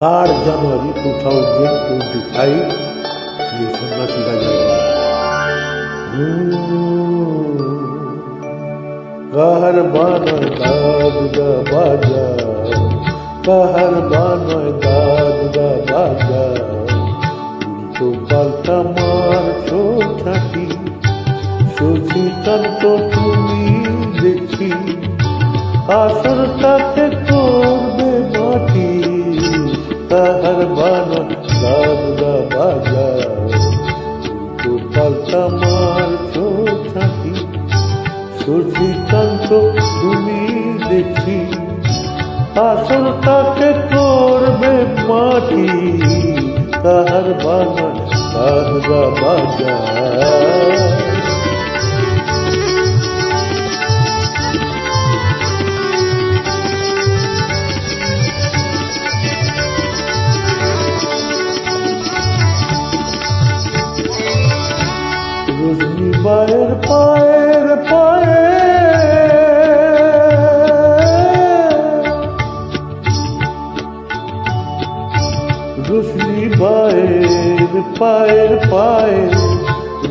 3rd January 2025 Shri সন্ন্যাসী রাজা কাহার বানায় দাদুদা বাজা কাহার বানায় দাদুদা বাজা উল্টো পাল্টা মারছো ছাটি শশীকান্ত তুমি দেখি আসরটাকে করবে মাটি কাহার বানা দাদুদা বাজা উল্টো পাল্টা মারছো ছাটি শশীকান্ত তুমি দেখি আসরটাকে করবে মাটি কাহার বানা দাদুদা বাজা রজনী বায়ের পায়ের পায়ে রজনী বায়ের পায়ের পায়ে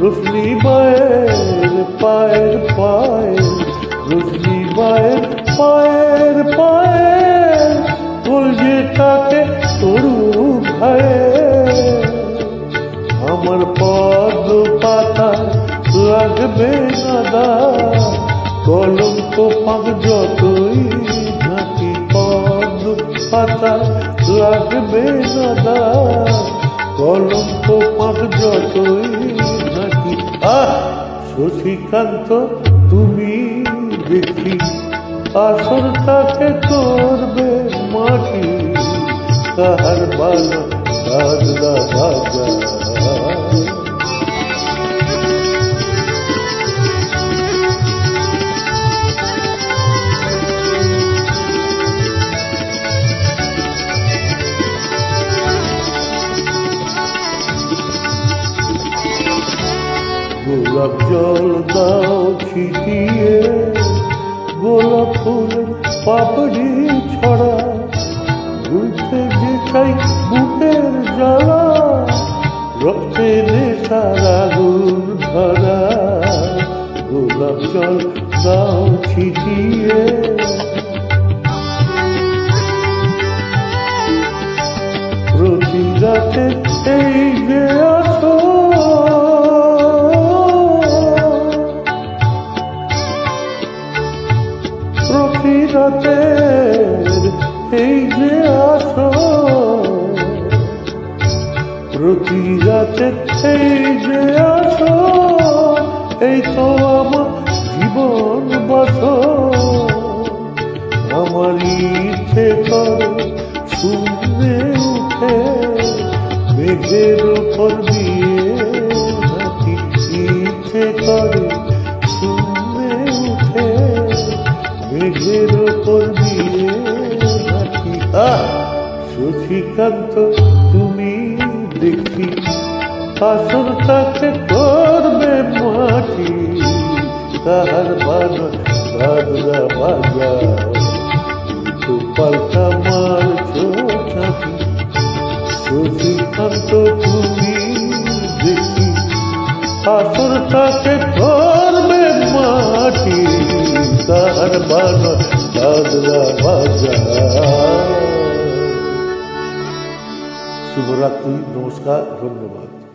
রজনী বায়ের পায়ের পায়ে রজনী বায়ের পায়ের পায়ে কলজেটাকে তরু খায়ে আমার পদ্ম পাতা লাগবে না দা কলঙ্ক পাক যতই ঝাঁকি পদ্ম পাতা লাগবে না দা কলঙ্ক পাক যতই ঝাঁকি শশীকান্ত তুমি দেখি আসরটাকে করবে মাটি কাহার বানা দাদুদা বাজা গোলাপ জল দাও ছিটিয়ে গোলাপ ফুলের পাপড়ি ছড়া বুঝতে যে চাই বুকের জ্বালা রক্তে নেশার আগুন ধরা গোলাপ জল দাও ছিটিয়ে প্রতি রাতে এই যে আসো প্রতি রাতে এই যে আসো প্রতি রাতে এই যে আসো এই তো আমার জীবন বাসো আমার ইচ্ছে করে শূন্যে উঠে মেঘের উপর দিয়ে নাকি ইচ্ছে করে শূন্যে উঠে মেঘের উপর দিয়ে নাকি শশীকান্ত তুমি দেখি আসরটাকে করবে মাটি কাহার বানা দাদুদা বাজা উল্টো পাল্টা মারছো ছাটি শশীকান্ত তুমি দেখি আসরটাকে করবে মাটি কাহার বানা দাদুদা বাজা শুভরাত্রি নমস্কার ধন্যবাদ।